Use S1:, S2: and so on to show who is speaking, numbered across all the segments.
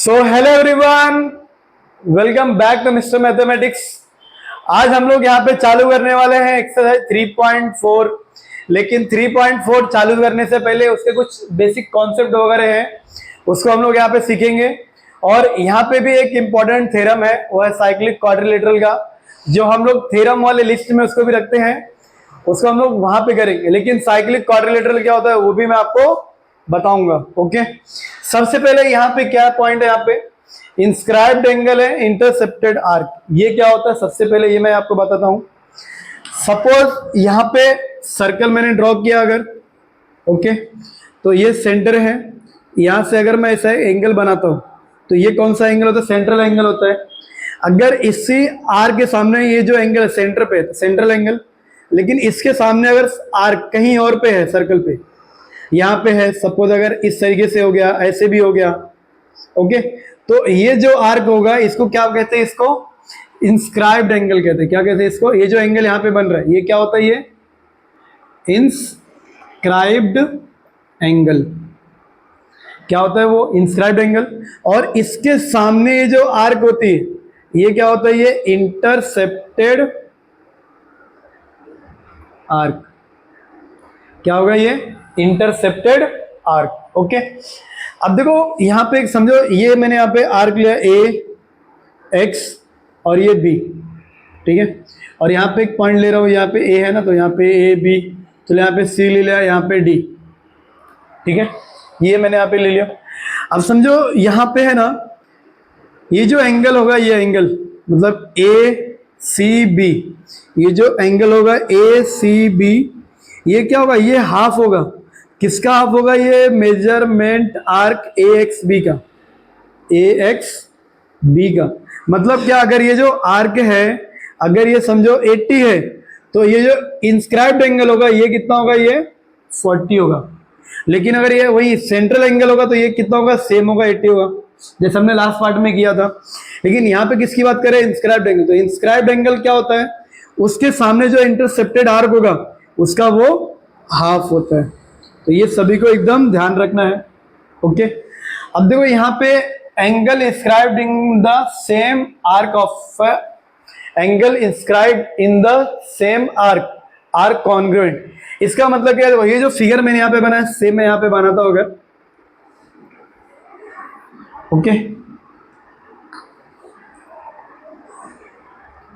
S1: So hello everyone, welcome back to mister mathematics. आज हम लोग यहाँ पे चालू करने वाले हैं एक्सरसाइज 3.4। लेकिन 3.4 चालू करने से पहले उसके कुछ बेसिक कॉन्सेप्ट वगैरह हैं, उसको हम लोग यहाँ पे सीखेंगे। और यहाँ पे भी एक इम्पॉर्टेंट थ्योरम है, वो है साइक्लिक क्वाड्रिलेटरल का, जो हम लोग थ्योरम वाले लिस्ट में उसको भी रखते हैं, उसको हम लोग वहां पे करेंगे। लेकिन साइक्लिक क्वाड्रिलेटरल क्या होता है वो भी मैं आपको बताऊंगा। ओके, सबसे पहले यहाँ पे क्या पॉइंट है, यहाँ पे इंस्क्राइब्ड एंगल है, इंटरसेप्टेड आर्क। ये क्या होता है सबसे पहले ये मैं आपको बताता हूं। सपोज यहाँ पे सर्कल मैंने ड्रॉ किया अगर, ओके, तो ये सेंटर है। यहां से अगर मैं ऐसा एंगल बनाता हूं तो ये कौन सा एंगल होता है? सेंट्रल एंगल होता है। अगर इसी आर्क के सामने ये जो एंगल है सेंटर पे, सेंट्रल एंगल, लेकिन इसके सामने अगर आर्क कहीं और पे है, सर्कल पे यहाँ पे है, सपोज अगर इस तरीके से हो गया, ऐसे भी हो गया, ओके, तो ये जो आर्क होगा इसको क्या कहते हैं? इसको इंस्क्राइब्ड एंगल कहते हैं। क्या कहते हैं इसको? ये जो एंगल यहाँ पे बन रहा है ये क्या होता है? ये इंस्क्राइब्ड एंगल। क्या होता है वो? Inscribed angle. और इसके सामने ये जो आर्क होती है ये क्या होता है? ये इंटरसेप्टेड आर्क। क्या होगा? ये इंटरसेप्टेड आर्क। ओके, अब देखो यहां पे समझो, ये मैंने यहां पे आर्क लिया ए एक्स और ये बी, ठीक है। और यहां पे एक पॉइंट ले रहा हूं, यहाँ पे ए है ना, तो यहाँ पे ए बी, तो यहाँ पे सी ले लिया, यहाँ पे डी, ठीक है, ये मैंने यहाँ पे ले लिया। अब समझो यहाँ पे है ना, ये जो एंगल होगा, ये एंगल मतलब ए सी बी, ये जो एंगल होगा ए सी बी, ये क्या होगा? ये हाफ होगा। किसका हाफ होगा? ये measurement arc A X B का, ए एक्स बी का। मतलब क्या? अगर ये जो आर्क है, अगर ये समझो 80 है, तो ये जो इंस्क्राइब्ड एंगल होगा ये कितना होगा? ये 40 होगा। लेकिन अगर ये वही सेंट्रल एंगल होगा तो ये कितना होगा? सेम होगा, 80 होगा, जैसे हमने लास्ट पार्ट में किया था। लेकिन यहाँ पे किसकी बात करें? Inscribed angle. तो इंस्क्राइब्ड एंगल क्या होता है? उसके सामने जो इंटरसेप्टेड आर्क होगा उसका वो हाफ होता है। तो ये सभी को एकदम ध्यान रखना है। ओके, अब देखो यहाँ पे angle inscribed in the same arc of, angle inscribed in the same arc are congruent. इसका मतलब क्या है? ये जो फिगर मैंने यहाँ पे बनाया सेम मैं यहाँ पे बनाता हूँ अगर, ओके,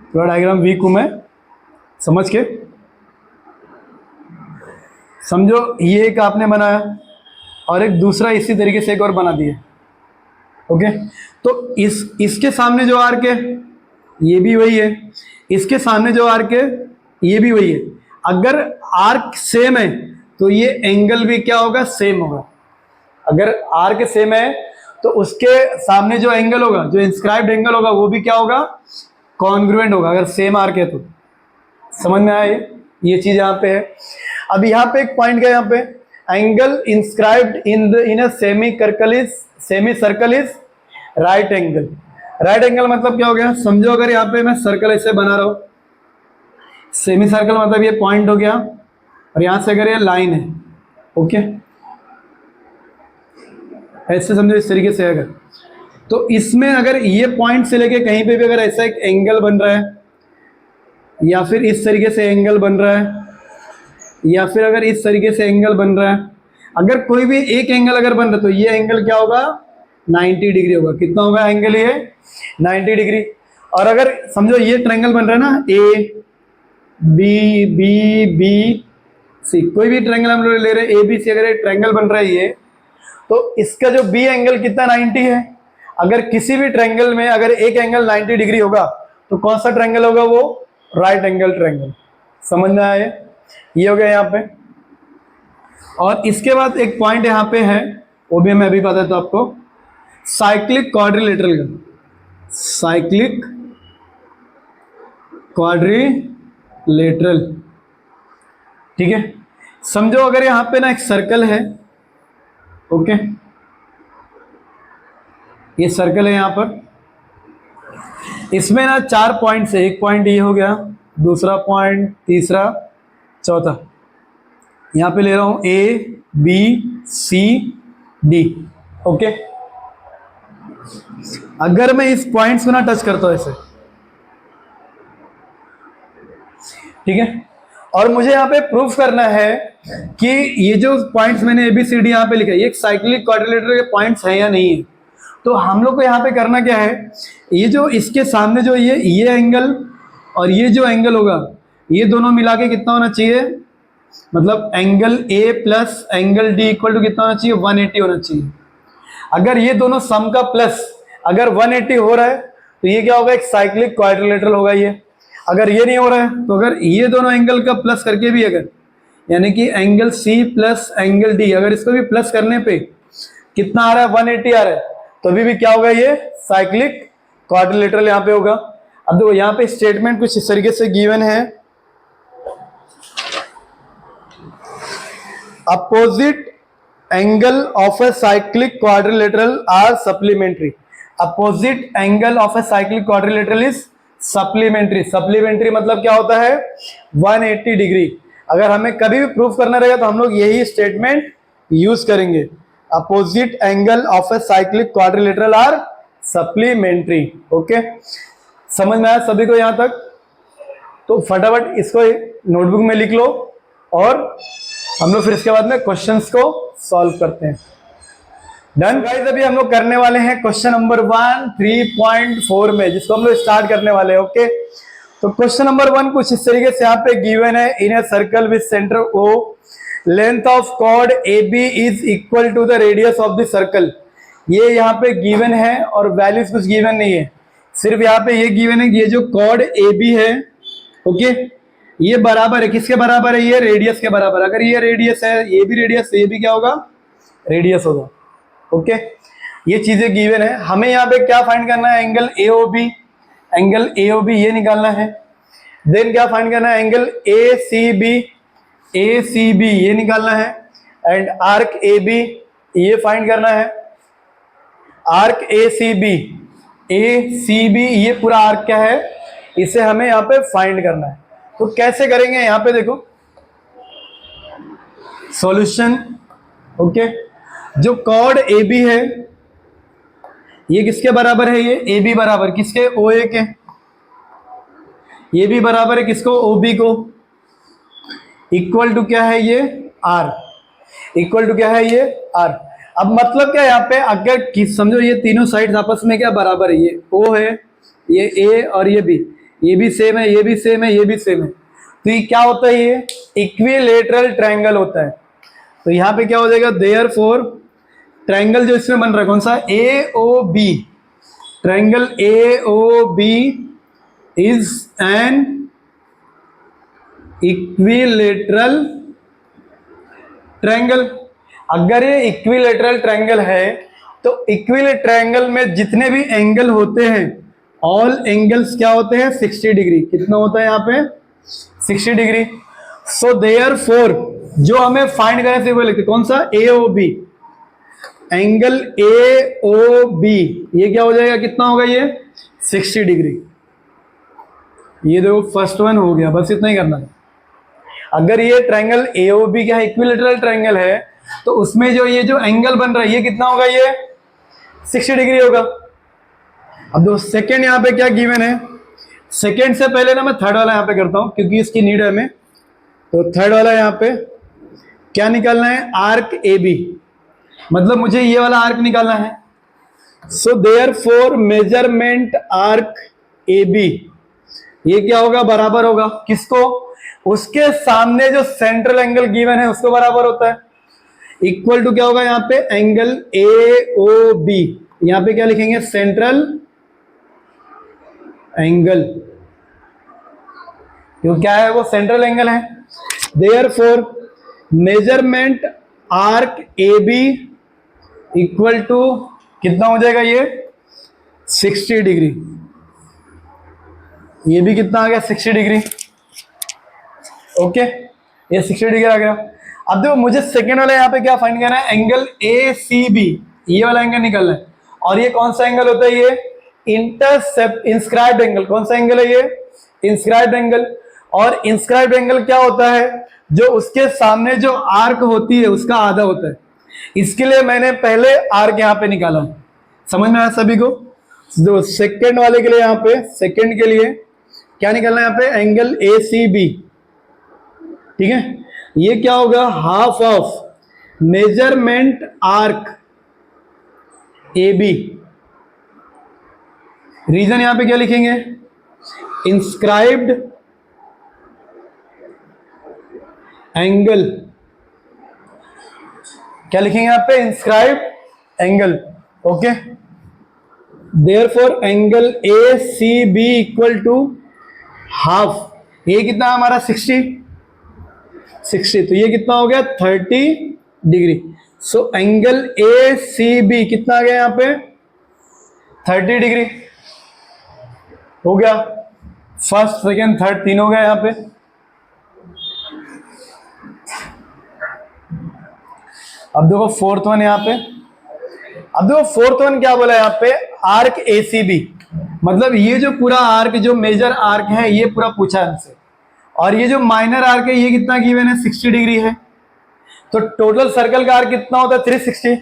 S1: थोड़ा डायग्राम वीक हूं मैं, समझ के समझो। ये एक आपने बनाया और एक दूसरा इसी तरीके से एक और बना दिया, ओके। तो इसके सामने जो आर्क है ये भी वही है, इसके सामने जो आर्क है ये भी वही है। अगर आर्क सेम है तो ये एंगल भी क्या होगा? सेम होगा। अगर आर्क सेम है तो उसके सामने जो एंगल होगा, जो इंस्क्राइब्ड एंगल होगा, वो भी क्या होगा? कॉन्ग्रुएंट होगा, अगर सेम आर्क है तो। समझ में आया? ये चीज यहाँ पे है। अब यहाँ पे एक पॉइंट क्या, यहाँ पे angle inscribed in a semi circle is right angle. Right angle मतलब क्या हो गया? समझो अगर यहाँ पे मैं सर्कल ऐसे बना रहा हूं, सेमी सर्कल मतलब ये पॉइंट हो गया, और यहां से अगर ये लाइन है, ओके, ऐसे समझो इस तरीके से। अगर तो इसमें अगर ये पॉइंट से लेके कहीं पे भी अगर ऐसा एक एंगल बन रहा है, या फिर इस तरीके से एंगल बन रहा है, या फिर अगर इस तरीके से एंगल बन रहा है, अगर कोई भी एक एंगल अगर बन रहा है तो ये एंगल क्या होगा? 90 डिग्री होगा। कितना होगा एंगल? ये 90 डिग्री। और अगर समझो ये ट्रायंगल बन रहा है ना, A B B B C, कोई भी ट्रायंगल हम लोग ले रहे हैं ए बी सी, अगर एक ट्रायंगल बन रहा है ये, तो इसका जो बी एंगल कितना? 90 है। अगर किसी भी ट्रायंगल में अगर एक एंगल 90 डिग्री होगा तो कौन सा ट्रायंगल होगा? वो राइट एंगल ट्रायंगल। समझ में आया? ये हो गया यहाँ पे। और इसके बाद एक पॉइंट यहाँ पे है, वो भी मैं अभी बताता हूं आपको, साइक्लिक क्वाड्रिलेटरल का। साइक्लिक क्वाड्रिलेटरल, ठीक है। समझो अगर यहाँ पे ना एक सर्कल है, ओके, ये सर्कल है यहाँ पर, इसमें ना 4 पॉइंट्स है। एक पॉइंट ये हो गया, दूसरा पॉइंट, तीसरा, चौथा। यहाँ पे ले रहा हूं A B C D, okay. अगर मैं इस पॉइंट्स को ना टच करता हूं ऐसे, ठीक है, और मुझे यहाँ पे प्रूफ करना है कि ये जो पॉइंट्स मैंने ABCD यहाँ पे लिखा है ये साइक्लिक क्वाड्रिलेटरल के पॉइंट्स हैं या नहीं है। तो हम लोग को यहाँ पे करना क्या है, ये जो इसके सामने जो ये एंगल और ये जो एंगल होगा ये दोनों मिला के कितना होना चाहिए, मतलब angle A plus angle D equal to कितना होना चाहिए, 180 होना चाहिए। अगर ये दोनों सम का प्लस अगर 180 हो रहा है तो ये क्या होगा, एक साइक्लिक क्वाड्रिलेटरल होगा ये। अगर ये नहीं हो रहा है तो अगर ये दोनों एंगल का प्लस करके भी अगर, यानी कि angle C plus angle D, अगर इसको भी प्लस करने पे कितना आ रहा है, 180 आ रहा है, तो अभी भी क्या होगा, ये साइक्लिक क्वाड्रिलेटरल यहाँ पे होगा। अब देखो यहाँ पे स्टेटमेंट कुछ इस तरीके से गिवन है, opposite angle of a cyclic quadrilateral are supplementary. Opposite angle of a cyclic quadrilateral is supplementary. Supplementary मतलब क्या होता है, 180 डिग्री। अगर हमें कभी भी प्रूफ करना रहेगा तो हम लोग यही स्टेटमेंट यूज करेंगे, opposite angle of a cyclic quadrilateral are supplementary. Okay, समझ में आया सभी को यहां तक? तो फटाफट इसको नोटबुक में लिख लो और हम लोग फिर इसके बाद में क्वेश्चंस को सॉल्व करते हैं। डन गाइस, अभी हम लोग करने वाले हैं क्वेश्चन नंबर 1 3.4 में, जिसको हम लोग स्टार्ट करने वाले हैं। ओके, तो क्वेश्चन नंबर 1 कुछ इस तरीके से यहाँ पे गिवन है, in a circle with centre O length of chord AB is equal to the radius of the circle. ये यहाँ पे गिवन है और वैल्यूज कुछ गिवन नहीं है, सिर्फ यहाँ पे ये गिवन है कि ये जो कॉर्ड AB है, ओके, ये बराबर है, किसके बराबर है, ये रेडियस के बराबर। अगर ये रेडियस है, ये भी रेडियस, ये भी क्या होगा, रेडियस होगा। ओके, ये चीजें गिवन है। हमें यहाँ पे क्या फाइंड करना है, एंगल AOB, एंगल AOB ये निकालना है। देन क्या फाइंड करना है, एंगल ACB, ACB ये निकालना है। एंड आर्क AB ये फाइंड करना है। आर्क ACB, ACB ये पूरा आर्क क्या है, इसे हमें यहाँ पे फाइंड करना है। तो कैसे करेंगे, यहाँ पे देखो सॉल्यूशन। ओके, जो कॉर्ड AB है ये किसके बराबर है, ये AB बराबर किसके, OA के। ये भी बराबर है किसको, OB को। इक्वल टू क्या है, ये R, इक्वल टू क्या है, ये R। अब मतलब क्या यहाँ पे, अगर समझो ये तीनों साइड्स आपस में क्या बराबर है, ये O है, ये A और ये B, ये भी सेम है, ये भी सेम है, ये भी सेम है, तो ये क्या होता है, ये इक्विलेटरल ट्रायंगल होता है। तो यहाँ पे क्या हो जाएगा, देयरफॉर ट्रायंगल जो इसमें बन रहा है कौन सा, AOB, triangle AOB is an equilateral triangle. अगर ये इक्विलेटरल ट्रायंगल है तो इक्विलेटरल ट्रायंगल में जितने भी एंगल होते हैं, ऑल एंगल्स क्या होते हैं, 60 डिग्री। कितना होता है यहाँ पे, 60 डिग्री। सो देयरफॉर जो हमें फाइंड करना है वो लिखते, कौन सा, AOB, एंगल AOB ये क्या हो जाएगा, कितना होगा, ये 60 डिग्री। ये देखो फर्स्ट वन हो गया, बस इतना ही करना है। अगर ये ट्रायंगल AOB क्या है, इक्विलेटरल ट्रायंगल है, तो उसमें जो ये जो एंगल बन रहा है ये कितना होगा, ये 60 डिग्री होगा। अब दो सेकेंड यहाँ पे क्या गिवन है, सेकेंड से पहले ना मैं थर्ड वाला यहाँ पे करता हूँ क्योंकि इसकी नीड है हमें। तो थर्ड वाला यहाँ पे क्या निकालना है, आर्क AB, मतलब मुझे ये वाला आर्क निकालना है। So therefore measurement arc AB ये क्या होगा, बराबर होगा किसको, उसके सामने जो सेंट्रल एंगल गिवन है उसको बराबर होता है। इक्वल टू क्या होगा यहाँ पे, एंगल AOB, यहाँ पे क्या लिखेंगे, सेंट्रल एंगल, क्यों क्या है, वो सेंट्रल एंगल है। Therefore measurement arc AB equal to कितना हो जाएगा, ये 60 डिग्री। ये भी कितना आ गया, 60 डिग्री। ओके, ये 60 डिग्री आ गया। अब देखो मुझे सेकेंड वाला यहाँ पे क्या फाइंड करना है, एंगल ACB, ये वाला एंगल निकालना है। और ये कौन सा एंगल होता है, ये इंटरसेप्ट इंस्क्राइब्ड एंगल। कौन सा एंगल है, ये इंस्क्राइब्ड एंगल। और इंस्क्राइब्ड एंगल क्या होता है, जो उसके सामने जो आर्क होती है उसका आधा होता है। इसके लिए मैंने पहले आर्क यहाँ पे निकाला, समझ में आया सभी को? जो सेकंड वाले के लिए, यहाँ पे सेकंड के लिए क्या निकलना है? यहाँ पे एंगल ए सी बी, ठीक है। ये क्या होगा? Half of measurement arc A B. Reason यहां पे क्या लिखेंगे? इंस्क्राइब्ड एंगल, क्या लिखेंगे यहां पे? Inscribed angle, okay. Therefore angle A C B equal to half. ये कितना हमारा 60, तो ये कितना हो गया? 30 degree. So angle A C B कितना आ गया यहां पे? 30 डिग्री हो गया। फर्स्ट सेकेंड थर्ड तीन हो गया यहां पे। अब देखो फोर्थ वन यहां पे। अब देखो फोर्थ वन क्या बोला यहां पे? आर्क एसीबी, मतलब ये जो पूरा आर्क, जो मेजर आर्क है, ये पूरा पूछा है हमसे। और ये जो माइनर आर्क है, ये कितना गिवन है? 60 डिग्री है। तो टोटल सर्कल का आर्क कितना होता है? 360।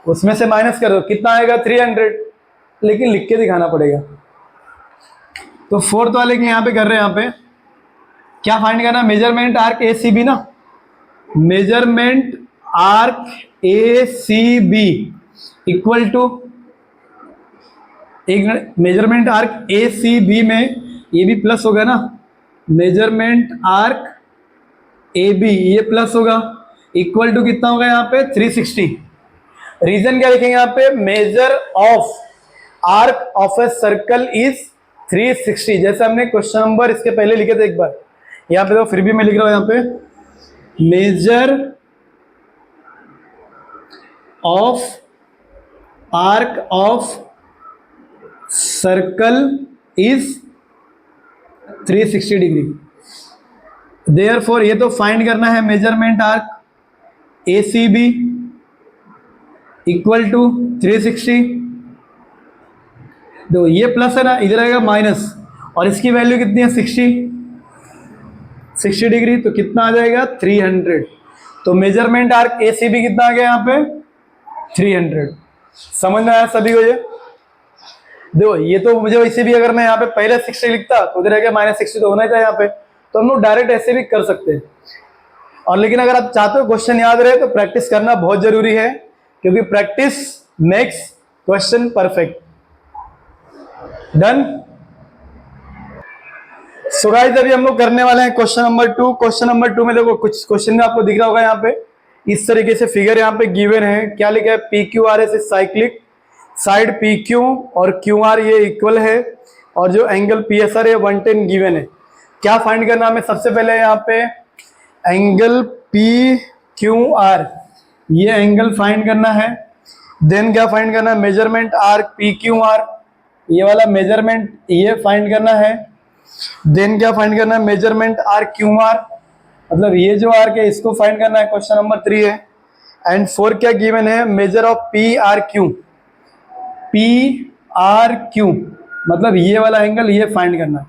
S1: उसमें से माइनस कर दो, कितना आएगा? 300। लेकिन लिख के दिखाना पड़ेगा। तो फोर्थ वाले के यहां पे कर रहे हैं, यहां पे क्या फाइंड करना? Measurement arc A C B ना, measurement arc A C B equal to, एक measurement arc A C B में ये भी प्लस होगा ना, मेजरमेंट आर्क ए बी ये प्लस होगा, इक्वल टू कितना होगा यहाँ पे? 360। रीजन क्या लिखेंगे यहाँ पे? Major of arc of a circle is 360। जैसे हमने क्वेश्चन नंबर इसके पहले लिखे थे एक बार, यहाँ पे तो फिर भी मैं लिख रहा हूं यहाँ पे, major of arc of circle is 360 degree. Therefore ये तो फाइंड करना है measurement arc A C B equal to 360। तो ये प्लस है ना, इधर आएगा माइनस, और इसकी वैल्यू कितनी है? 60 डिग्री। तो कितना आ जाएगा? 300। तो measurement arc A C B कितना आ गया यहाँ पे? 300। समझ में आया सभी को? ये देखो, ये तो मुझे वैसे भी, अगर मैं यहाँ पे पहले 60 लिखता तो उधर आएगा -60, तो होना ही था यहाँ पे। तो हम लोग डायरेक्ट ऐसे भी कर सकते हैं। और लेकिन अगर आप चाहते हो क्वेश्चन याद रहे, तो प्रैक्टिस करना बहुत जरूरी है, क्योंकि practice makes question perfect. Done. So guys, अभी हम लोग करने वाले हैं क्वेश्चन नंबर 2। क्वेश्चन नंबर 2 में देखो, कुछ क्वेश्चन में आपको दिख रहा होगा यहाँ पे, इस तरीके से फिगर यहाँ पे गिवन है। क्या लिखा है? P Q R S is cyclic, side P Q और क्यू आर ये इक्वल है, और जो एंगल पी एस आर है 110 गिवन है। क्या फाइंड करना हमें? सबसे पहले यहाँ पे एंगल पी क्यू आर, ये एंगल फाइंड करना है। देन क्या फाइंड करना है? Measurement arc P Q R, ये वाला मेजरमेंट ये फाइंड करना है। देन क्या फाइंड करना है? मेजरमेंट आर्क क्यू आर, मतलब ये जो आर्क है इसको फाइंड करना है। क्वेश्चन नंबर 3 है। एंड 4 क्या गिवन है? Measure of P R Q, P R Q मतलब ये वाला एंगल, ये फाइंड करना है।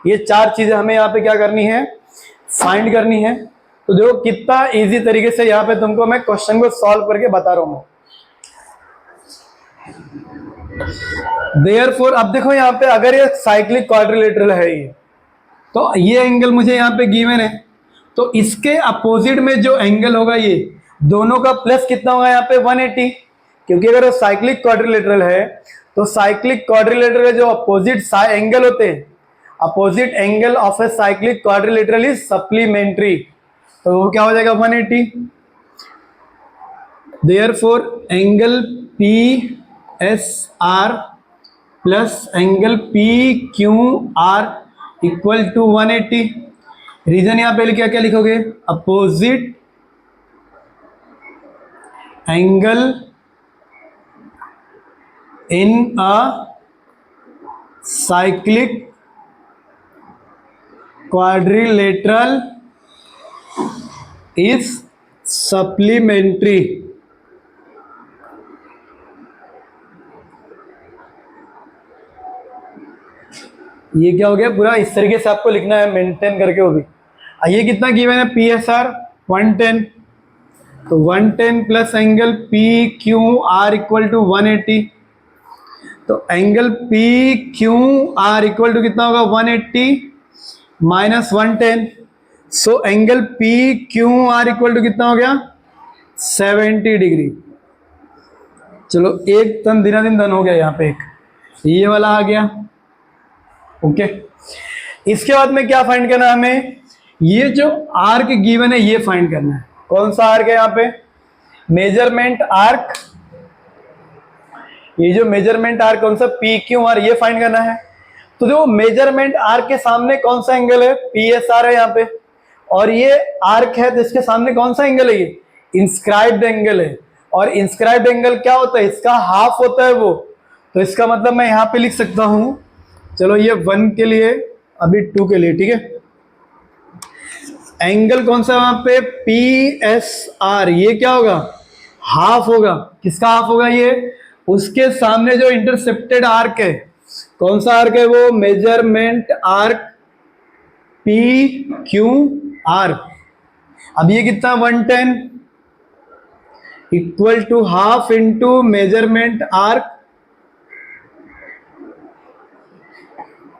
S1: ये 4 चीजें हमें यहाँ पे क्या करनी है? फाइंड करनी है। तो देखो कितना इजी तरीके से यहाँ पे तुमको मैं क्वेश्चन को सॉल्व करके बता रहा हूँ। देयरफॉर अब देखो यहाँ पे, अगर ये साइक्लिक क्वाड्रिलेटरल है ये, तो ये एंगल मुझे यहाँ पे गिवन है, तो इसके अपोजिट में जो एंगल होगा, ये दोनों का प्लस कितना होगा यहाँ पे? 180। क्योंकि अगर वो साइक्लिक क्वाड्रिलेटरल है, तो साइक्लिक क्वाड्रिलेटरल के जो अपोजिट एंगल होते हैं, opposite angle of a cyclic quadrilateral is supplementary, तो वो क्या हो जाएगा? 180। Therefore angle P S R plus angle P Q R equal to 180। Reason यहां पे क्या लिखोगे? Opposite angle in a cyclic quadrilateral is supplementary. ये क्या हो गया? पूरा इस तरीके से आपको लिखना है, मेंटेन करके वो भी। ये कितना गिवन है? पी एस आर 110, तो 110 plus angle P Q R equal to 180। तो angle P Q R equal to कितना होगा 180 minus 110। So angle P Q R equal to कितना हो गया 70 डिग्री। चलो एक तन दिन हो गया यहाँ पे, एक ये वाला आ गया। ओके, इसके बाद में क्या फाइंड करना है हमें, ये जो आर्क गिवन है ये फाइंड करना है। कौन सा आर्क है यहाँ पे, मेजरमेंट आर्क। ये जो मेजरमेंट आर्क कौन सा, पी क्यू आर, ये फाइंड करना है। तो देखो मेजरमेंट आर्क के सामने कौन सा एंगल है, पी एस आर है यहाँ पे, और ये आर्क है तो इसके सामने कौन सा एंगल है, ये इंस्क्राइब्ड एंगल है। और इंस्क्राइब्ड एंगल क्या होता है, इसका हाफ होता है वो। तो इसका मतलब मैं यहाँ पे लिख सकता हूं, चलो ये 1 के लिए, अभी 2 के लिए, ठीक है। एंगल कौन सा वहां पे, पी एस आर, ये क्या होगा, हाफ होगा। किसका हाफ होगा, ये उसके सामने जो इंटरसेप्टेड आर्क है, कौन सा आर्क है वो, measurement arc P Q R. अब ये कितना 110 equal to half into measurement arc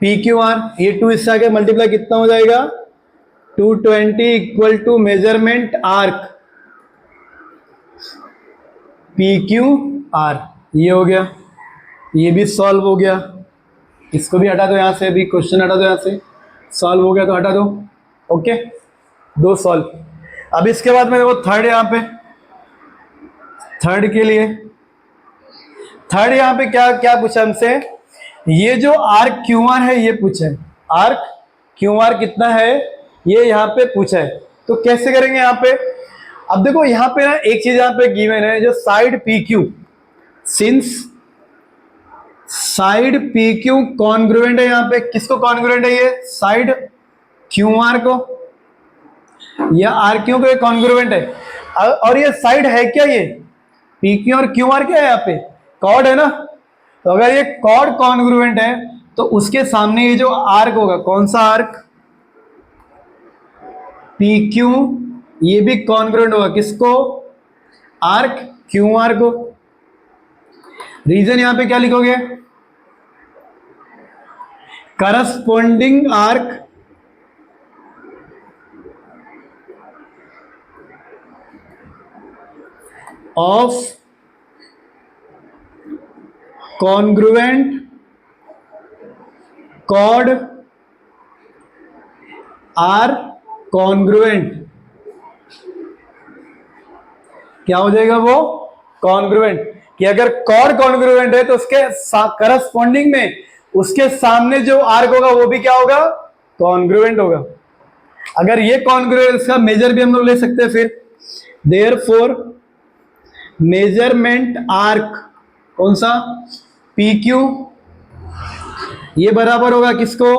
S1: P Q R. ये 2 इससे आगे मल्टीप्लाई कितना हो जाएगा 220 equal to measurement arc P Q R. ये हो गया, ये भी सॉल्व हो गया। इसको भी हटा दो यहां से, अभी क्वेश्चन हटा दो यहां से, सॉल्व हो गया तो हटा दो। Okay, 2 solve. अब इसके बाद में वो थर्ड यहां पे, थर्ड के लिए, थर्ड यहां पे क्या क्या पूछा हमसे, ये जो आर्क क्यू आर है ये पूछा है, आर्क क्यू आर कितना है ये यहाँ पे पूछा है। तो कैसे करेंगे यहाँ पे, अब देखो यहाँ पे ना एक चीज यहाँ पे गिवन है, जो side P Q, since side P Q congruent है यहाँ पे, किसको कॉन्ग्रुएंट है, ये साइड क्यू आर को, या आर क्यू को कॉन्ग्रुएंट है। और ये साइड है क्या, ये पी क्यू और क्यू आर क्या है यहाँ पे, कॉर्ड है ना। तो अगर ये कॉर्ड कॉन्ग्रुएंट है तो उसके सामने ये जो आर्क होगा, कौन सा आर्क, पी क्यू, ये भी कॉन्ग्रुएंट होगा किसको, आर्क क्यू आर को। रीजन यहां पे क्या लिखोगे, corresponding arc of congruent chord are congruent. क्या हो जाएगा वो, कॉन्ग्रुएंट। कि अगर कॉर्ड कॉन्ग्रुएंट है तो उसके करस्पॉन्डिंग में उसके सामने जो आर्क होगा वो भी क्या होगा, कॉन्ग्रुएंट होगा। अगर ये कॉन्ग्रुएंट, इसका मेजर भी हम लोग ले सकते हैं फिर, देयरफॉर मेजरमेंट आर्क कौन सा, पी क्यू, ये बराबर होगा किसको,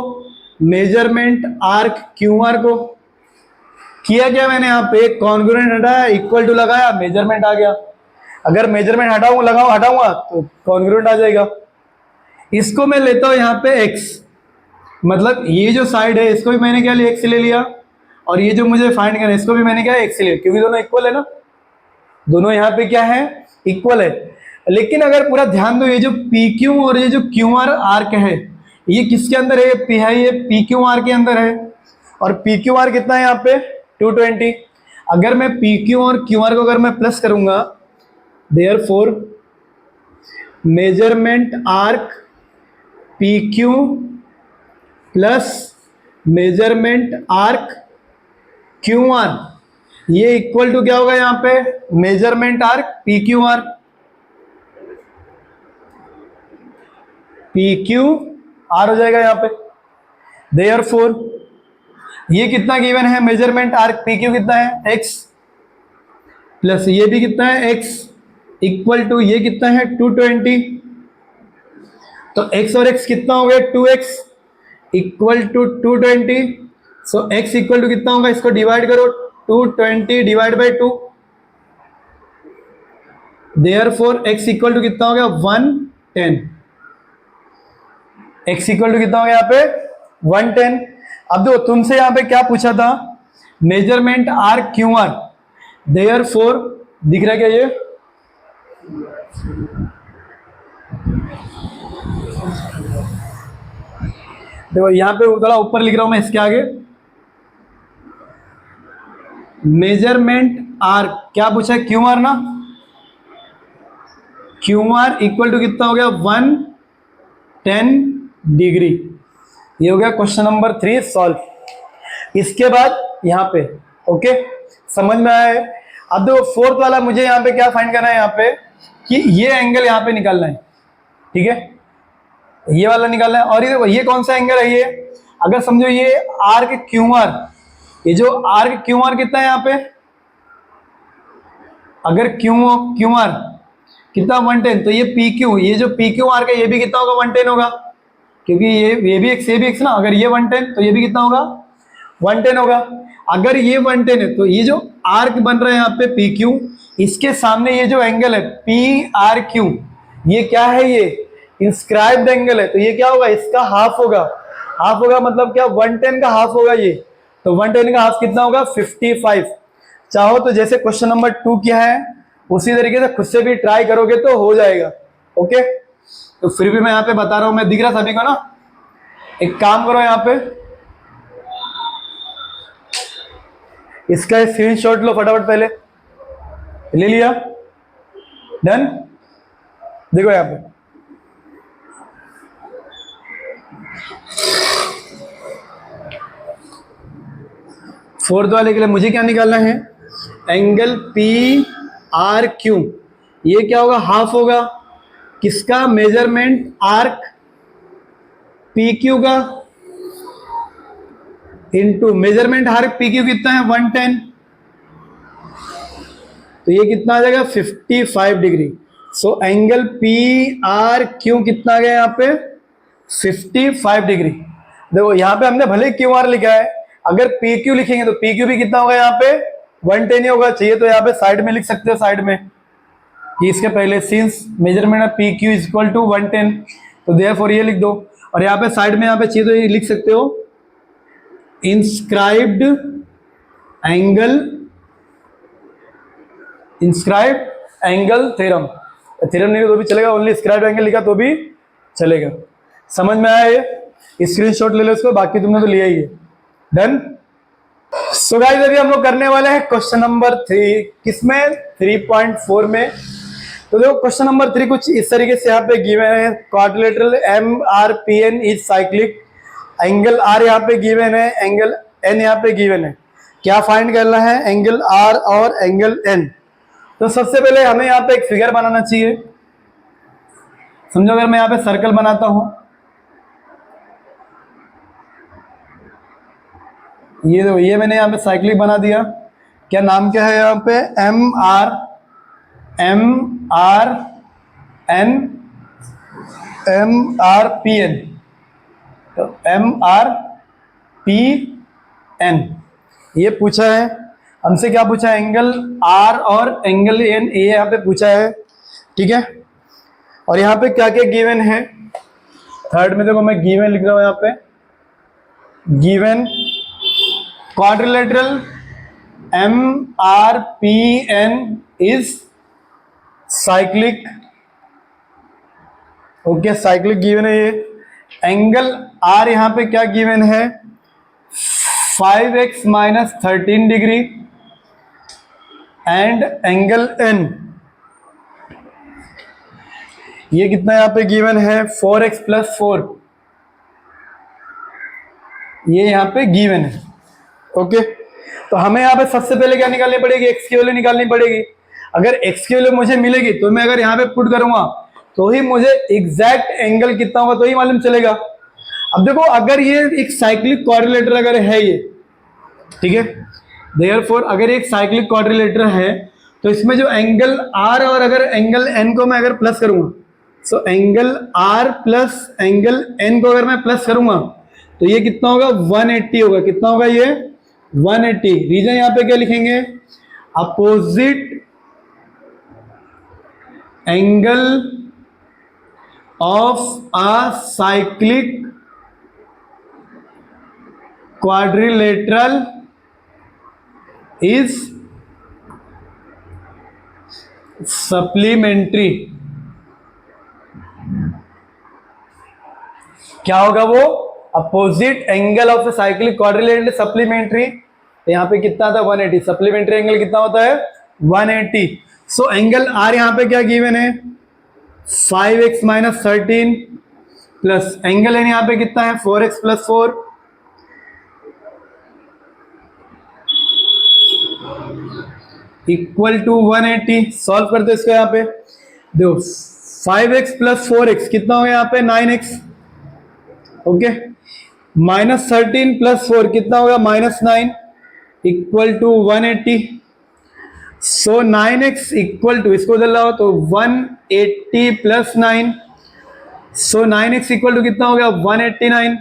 S1: मेजरमेंट आर्क क्यू आर को। किया क्या मैंने यहाँ पे, कॉन्ग्रुएंट हटाया, इक्वल टू लगाया, मेजरमेंट आ गया। अगर मेजरमेंट हटाऊंगा तो कॉन्ग्रुएंट आ जाएगा। इसको मैं लेता हूं यहाँ पे x, मतलब ये जो साइड है इसको भी मैंने क्या लिया, x ले लिया, और ये जो मुझे फाइंड करना है इसको भी मैंने क्या x लिया, क्योंकि दोनों इक्वल है ना, दोनों यहाँ पे क्या है, इक्वल है। लेकिन अगर पूरा ध्यान दो, ये जो पी क्यू और ये जो क्यू आर आर्क है, ये किसके अंदर है, ये पी क्यू आर के अंदर है। और पी क्यू आर कितना है यहाँ पे 220। अगर मैं पी क्यू और क्यू आर को अगर मैं प्लस करूंगा, therefore measurement arc P Q plus measurement arc Q R, ये इक्वल टू क्या होगा यहाँ पे, measurement arc P Q are, P Q are हो जाएगा यहाँ पे। देयरफॉर ये कितना गिवन है, मेजरमेंट आर्क पी क्यू कितना है x, प्लस ये भी कितना है x, इक्वल टू ये कितना है 220। तो x और x कितना हो गया 2x equal to 220। So x equal to कितना होगा, इसको डिवाइड करो, 220 divide by 2, therefore x equal to कितना हो गया 110। x इक्वल टू कितना हो गया यहाँ पे 110। अब देखो तुमसे यहाँ पे क्या पूछा था, measurement R Q R, therefore दिख रहा है क्या ये, देखो यहाँ पे थोड़ा ऊपर लिख रहा हूं मैं इसके आगे, मेजरमेंट आर क्या पूछा है, क्यू आर ना, क्यू आर इक्वल टू कितना हो गया 110 डिग्री। ये हो गया क्वेश्चन नंबर 3 सॉल्व। इसके बाद यहाँ पे ओके समझ में आया है। अब देखो फोर्थ वाला मुझे यहाँ पे क्या फाइंड करना है, यहाँ पे कि ये एंगल यहाँ पे निकालना है, ठीक है, ये वाला निकालना है। और ये देखो ये कौन सा एंगल है, ये अगर समझो ये आर्क क्यू आर, ये जो आर्क क्यू आर कितना है यहाँ पे, अगर क्यू आर कितना 110, तो ये पी क्यू, ये जो पी क्यू आर का ये भी कितना होगा 110 होगा, क्योंकि ये भी एक्स ना, अगर ये 110 तो ये भी कितना होगा 110 होगा। अगर ये 110 है तो ये जो आर्क बन रहा है यहाँ पे पी क्यू, इसके सामने ये जो एंगल है पी आर क्यू, ये क्या है, ये इंस्क्राइब्ड एंगल है, तो ये क्या होगा, इसका हाफ होगा। हाफ होगा मतलब क्या, 110 का हाफ होगा ये, तो 110 का हाफ कितना होगा 55। चाहो तो जैसे क्वेश्चन नंबर 2 क्या है उसी तरीके से खुद से भी ट्राई करोगे तो हो जाएगा। ओके तो फिर भी मैं यहाँ पे बता रहा हूं, मैं दिख रहा सभी को ना। एक काम करो, यहाँ पे इसका स्क्रीनशॉट लो फटाफट, पहले ले लिया, डन। देखो यहाँ पे फोर्थ वाले के लिए मुझे क्या निकालना है, एंगल पी आर क्यू, ये क्या होगा, हाफ होगा किसका, मेजरमेंट आर्क पी क्यू का, into measurement arc P Q कितना है 110, तो ये कितना आ जाएगा 55 degree. So angle P R Q कितना आ गया यहाँ पे 55 डिग्री। देखो यहाँ पे हमने भले क्यू आर लिखा है, अगर पी क्यू लिखेंगे तो पी क्यू भी कितना होगा यहाँ पे 110 ही होगा। चाहिए तो यहाँ पे साइड में लिख सकते हो, साइड में कि इसके पहले since measurement of P Q is equal to 110, तो देयरफॉर ये लिख दो। और यहाँ पे साइड में यहाँ पे चाहिए तो ये लिख सकते हो इंस्क्राइब्ड एंगल थ्योरम। थ्योरम नहीं तो भी चलेगा, ओनली इंस्क्राइब्ड एंगल लिखा तो भी चलेगा। समझ में आया ये, स्क्रीनशॉट ले लो इसको, बाकी तुमने तो लिया ही है, डन। सो गाइस अभी हम लोग करने वाले हैं क्वेश्चन नंबर 3, किसमें 3.4 में। तो देखो क्वेश्चन नंबर 3 कुछ इस तरीके से यहाँ पे गिवन है, quadrilateral M R P N is cyclic, angle R यहाँ पे गिवन है, एंगल एन यहाँ पे गिवन है। क्या फाइंड करना है, एंगल आर और एंगल एन। तो सबसे पहले हमें यहाँ पे एक फिगर बनाना चाहिए। समझो अगर मैं यहाँ पे सर्कल बनाता हूं, ये देखो ये मैंने यहाँ पे साइक्लिक बना दिया। क्या नाम क्या है यहाँ पे, एम आर पी एन, तो एम आर पी एन ये पूछा है हमसे। क्या पूछा है, एंगल आर और एंगल एन, ये यहाँ पे पूछा है, ठीक है। और यहाँ पे क्या क्या गिवन है, थर्ड में देखो मैं गिवन लिख रहा हूं यहाँ पे, given quadrilateral M R P N is cyclic. Okay cyclic given है ये। एंगल आर यहाँ पे क्या गिवन है 5x minus 13 degree, and angle N ये कितना यहाँ पे गिवन है 4x प्लस 4, ये यहाँ पे गिवन है। ओके तो हमें यहाँ पे सबसे पहले क्या निकालनी पड़ेगी, एक्स की वैल्यू निकालनी पड़ेगी। अगर एक्स की वैल्यू मुझे मिलेगी तो मैं अगर यहाँ पे पुट करूंगा तो ही मुझे एग्जैक्ट एंगल कितना होगा तो ही मालूम चलेगा। अब देखो अगर ये एक साइक्लिक क्वाड्रिलेटर अगर है ये, ठीक है, देयरफॉर अगर एक साइक्लिक क्वाड्रिलेटर है तो इसमें जो एंगल आर और अगर एंगल एन को मैं अगर प्लस करूंगा, so angle R plus angle N को अगर मैं प्लस करूंगा तो ये कितना होगा 180 होगा। कितना होगा ये 180। रीजन यहाँ पे क्या लिखेंगे, opposite angle of a cyclic quadrilateral is supplementary. क्या होगा वो opposite angle of the cyclic quadrilateral supplementary, यहाँ पे कितना था 180, सप्लीमेंट्री एंगल कितना होता है 180। सो एंगल आर यहाँ पे क्या गिवन है 5x minus 13 plus angle N यहाँ पे कितना है 4x plus 4 equal to 180। Solve करते इसको, यहाँ पे देखो 5x प्लस 4x कितना हो गया यहाँ पे 9x, ओके, माइनस 13 प्लस 4 कितना होगा -9 equal to 180। So 9x equal to इसको उधर लाओ तो 180 plus 9, so 9x equal to कितना हो गया 189।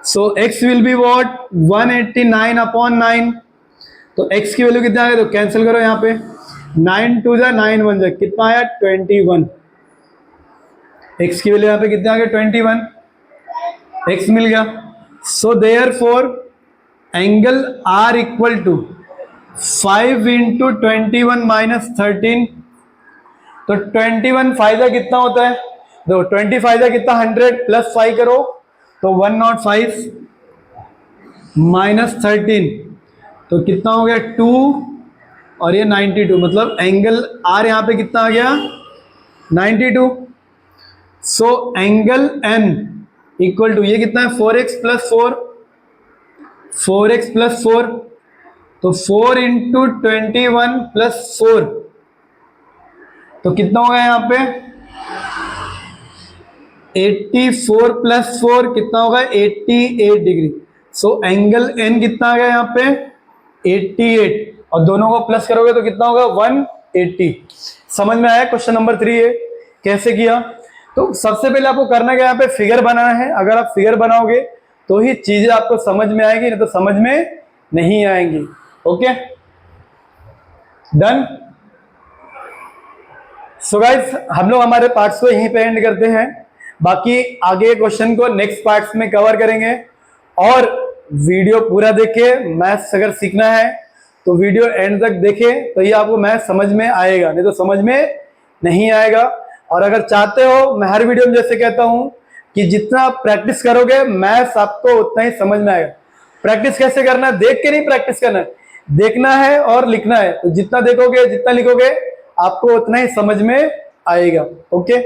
S1: सो x will be what 189 upon 9, तो x की वैल्यू कितना आ गया, तो कैंसिल करो यहाँ पे 9 टू जा 9 1 जा कितना आया 21, x की वैल्यू यहाँ पे कितना आ गया 21, x मिल गया। So therefore angle R equal to 5 into 21 minus 13, तो 21 फायदा कितना होता है, दो 20 फायदा कितना 100 प्लस 5 करो तो 105 माइनस 13 तो कितना हो गया 2 और ये 92, मतलब एंगल R यहाँ पे कितना आ गया 92। So angle N equal to ये कितना है 4x प्लस 4, 4x प्लस 4, तो 4 इंटू 21 प्लस 4 तो कितना होगा यहाँ पे 84 प्लस 4 कितना होगा 88 डिग्री। सो एंगल N कितना आ गया यहाँ पे 88 और दोनों को प्लस करोगे तो कितना होगा 180। समझ में आया क्वेश्चन नंबर 3 है कैसे किया। तो सबसे पहले आपको करना क्या, यहाँ पे फिगर बनाना है। अगर आप फिगर बनाओगे तो ही चीजें आपको समझ में आएगी, नहीं तो समझ में नहीं आएंगी। Okay done. सो गाइस हम लोग हमारे पार्ट्स को यहीं पे एंड करते हैं, बाकी आगे क्वेश्चन को नेक्स्ट पार्ट्स में कवर करेंगे। और वीडियो पूरा देखे, मैथ्स अगर सीखना है तो वीडियो एंड तक देखे तो ये आपको मैथ्स समझ में आएगा, नहीं तो समझ में नहीं आएगा। और अगर चाहते हो, मैं हर वीडियो में जैसे कहता हूं कि जितना आप प्रैक्टिस करोगे मैथ्स आपको उतना ही समझ में आएगा। प्रैक्टिस कैसे करना है, देख के नहीं प्रैक्टिस करना है, देखना है और लिखना है। तो जितना देखोगे जितना लिखोगे आपको उतना ही समझ में आएगा। ओके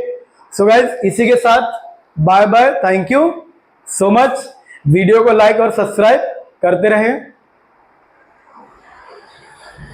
S1: सो गाइस इसी के साथ bye bye, thank you so much. Video को लाइक और सब्सक्राइब करते रहें।